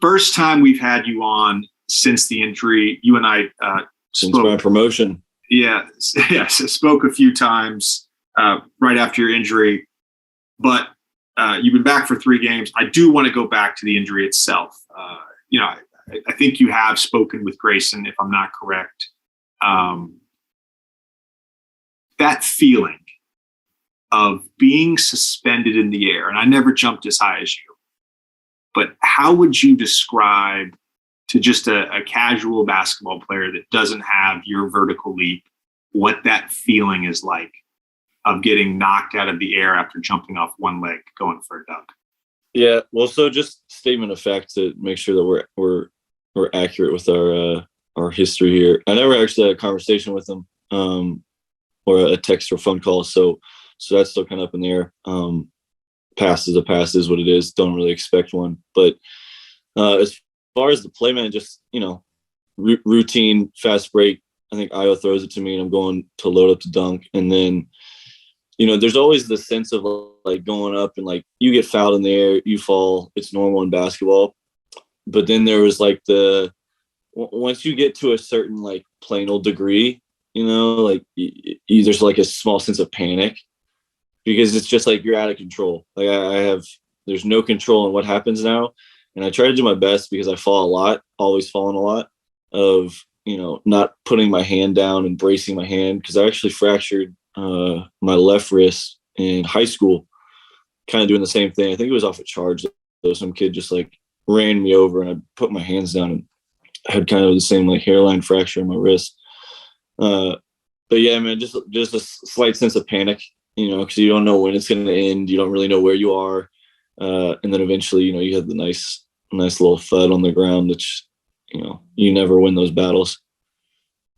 first time we've had you on since the injury. You and I since my promotion. Yeah, yes, spoke a few times right after your injury, but you've been back for 3 games. I do want to go back to the injury itself. I think you have spoken with Grayson, if I'm not correct. That feeling of being suspended in the air, and I never jumped as high as you, but how would you describe to just a casual basketball player that doesn't have your vertical leap, what that feeling is like of getting knocked out of the air after jumping off one leg going for a dunk? Yeah, well, so just statement of fact to make sure that we're accurate with our history here. I never actually had a conversation with him, or a text or phone call, so that's still kind of up in the air. Pass is a pass, is what it is. Don't really expect one, but as far as the play, man, just routine fast break. I think Io throws it to me, and I'm going to load up to dunk, and then there's always the sense of like going up and like you get fouled in the air, you fall. It's normal in basketball. But then there was like once you get to a certain like plain old degree, there's like a small sense of panic because it's just like you're out of control. Like there's no control in what happens now. And I try to do my best because I fall a lot, always falling a lot of, not putting my hand down and bracing my hand. Cause I actually fractured my left wrist in high school, kind of doing the same thing. I think it was off a charge though. Some kid just like ran me over and I put my hands down and I had kind of the same like hairline fracture in my wrist. But yeah, man, just a slight sense of panic, because you don't know when it's going to end. You don't really know where you are. And then eventually, you have the nice little thud on the ground, which, you never win those battles.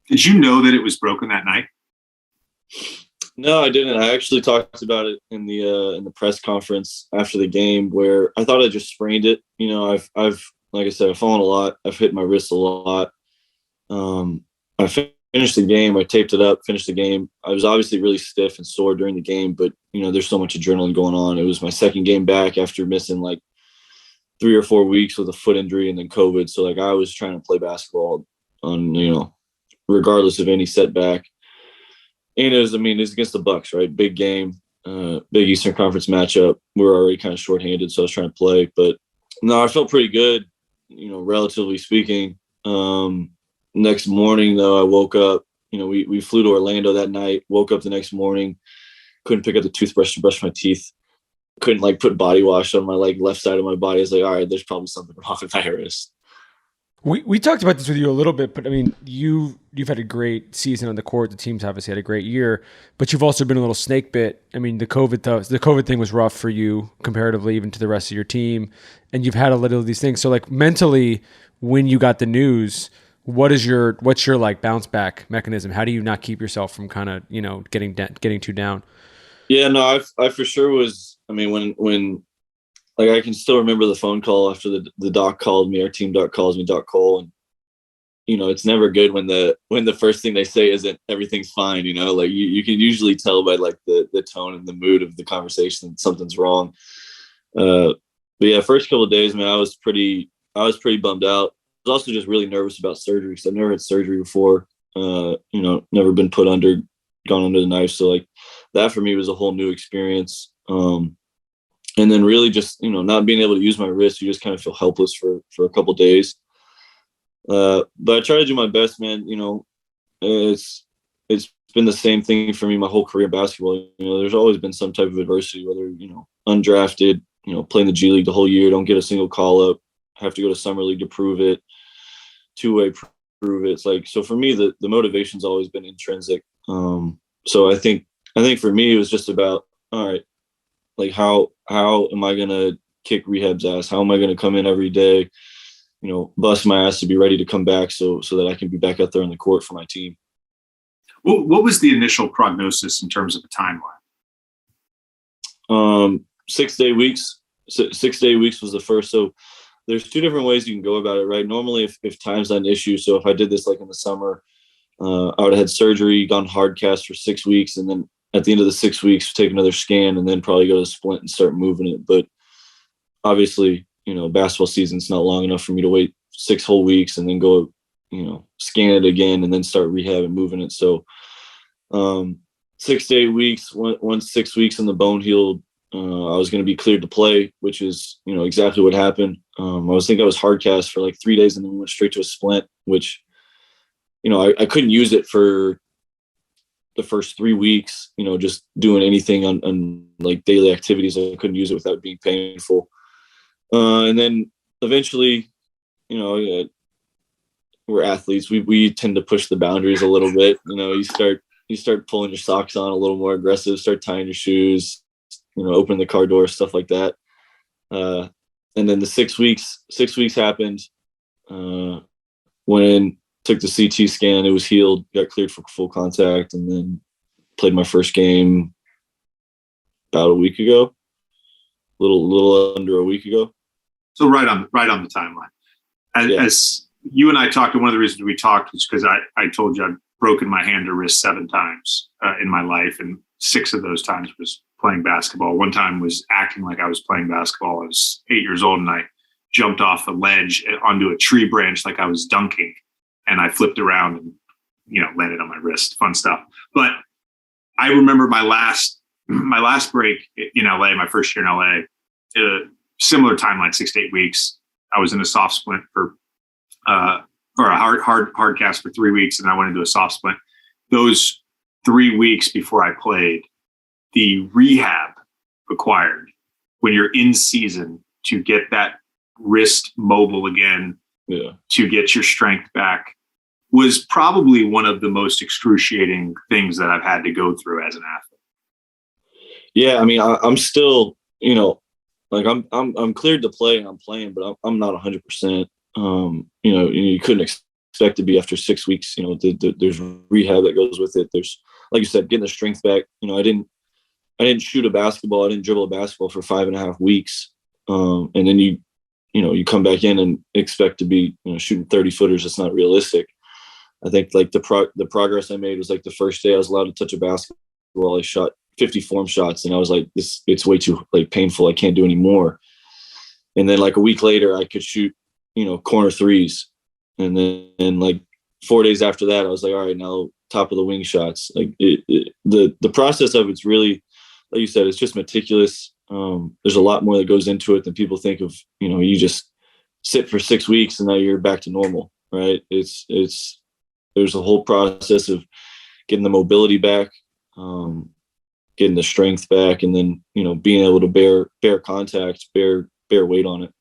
Did you know that it was broken that night? No, I didn't. I actually talked about it in the press conference after the game where I thought I just sprained it. I've like I said, I've fallen a lot. I've hit my wrist a lot. I finished the game. I taped it up, finished the game. I was obviously really stiff and sore during the game, but there's so much adrenaline going on. It was my second game back after missing like 3 or 4 weeks with a foot injury and then COVID. So like I was trying to play basketball on, regardless of any setback. And it's against the Bucks, right? Big game, big Eastern Conference matchup. We were already kind of shorthanded, so I was trying to play. But no, I felt pretty good, relatively speaking. Next morning, though, I woke up. We flew to Orlando that night. Woke up the next morning, couldn't pick up the toothbrush to brush my teeth. Couldn't like put body wash on my like left side of my body. I was like, all right, there's probably something wrong with my wrist. We talked about this with you a little bit, but I mean, you've had a great season on the court. The team's obviously had a great year, but you've also been a little snake bit. I mean, the COVID thing was rough for you comparatively, even to the rest of your team, and you've had a little of these things. So, like mentally, when you got the news, what's your like bounce back mechanism? How do you not keep yourself from kind of getting too down? Yeah, no, I for sure was. I mean, when like I can still remember the phone call after the doc called me. Our team doc calls me, Doc Cole, and it's never good when the first thing they say isn't everything's fine. Like you can usually tell by like the tone and the mood of the conversation that something's wrong. But yeah, first couple of days, man, I was pretty bummed out. I was also just really nervous about surgery because I've never had surgery before. Never been gone under the knife, so like that for me was a whole new experience. And then really just, not being able to use my wrist, you just kind of feel helpless for a couple of days. But I try to do my best, man. It's been the same thing for me my whole career in basketball. There's always been some type of adversity, whether, undrafted, playing the G League the whole year, don't get a single call up, have to go to summer league to prove it, two-way prove it. It's like, so for me, the motivation's always been intrinsic. So I think for me, it was just about, all right, like how am I going to kick rehab's ass? How am I going to come in every day, bust my ass to be ready to come back so that I can be back out there on the court for my team. What was the initial prognosis in terms of the timeline? 6 day weeks. 6 day weeks was the first. So there's 2 different ways you can go about it, right? Normally if time's not an issue. So if I did this like in the summer, I would have had surgery, gone hard cast for 6 weeks, and then at the end of the 6 weeks, take another scan and then probably go to the splint and start moving it. But obviously, basketball season's not long enough for me to wait 6 whole weeks and then go, scan it again and then start rehab and moving it. So 6 to 8 weeks, once 6 weeks and the bone healed, I was going to be cleared to play, which is, exactly what happened. I was hard cast for like 3 days and then we went straight to a splint, which, I couldn't use it for the first 3 weeks, just doing anything on like daily activities. I couldn't use it without being painful. And then eventually, we're athletes. We tend to push the boundaries a little bit. You start pulling your socks on a little more aggressive, start tying your shoes, open the car door, stuff like that. And then the 6 weeks happened. When took the CT scan, it was healed, got cleared for full contact, and then played my first game about a week ago, little under a week ago. So right on the timeline. As you and I talked, and one of the reasons we talked was because I told you I'd broken my hand or wrist 7 times in my life, and 6 of those times was playing basketball. One time was acting like I was playing basketball. I was 8 years old, and I jumped off a ledge onto a tree branch like I was dunking, and I flipped around and landed on my wrist. Fun stuff. But I remember my last break in LA, my first year in LA, similar timeline, 6 to 8 weeks. I was in a soft splint for a hard cast for 3 weeks, and I went into a soft splint. Those 3 weeks before I played, the rehab required when you're in season to get that wrist mobile again, to get your strength back, was probably one of the most excruciating things that I've had to go through as an athlete. Yeah, I mean, I'm still, I'm cleared to play and I'm playing, but I'm not 100%. You couldn't expect to be after 6 weeks. There's rehab that goes with it. There's, like you said, getting the strength back. I didn't shoot a basketball. I didn't dribble a basketball for 5.5 weeks. And then you come back in and expect to be, shooting 30 footers. It's not realistic. I think like the progress I made was like the first day I was allowed to touch a basketball. I shot 50 form shots and I was like, it's way too like painful. I can't do any more. And then like a week later I could shoot, corner threes. And then like 4 days after that, I was like, all right, now top of the wing shots. Like the process of it's really, like you said, it's just meticulous. There's a lot more that goes into it than people think of. You just sit for 6 weeks and now you're back to normal, right? There's a whole process of getting the mobility back, getting the strength back, and then being able to bear contact, bear weight on it.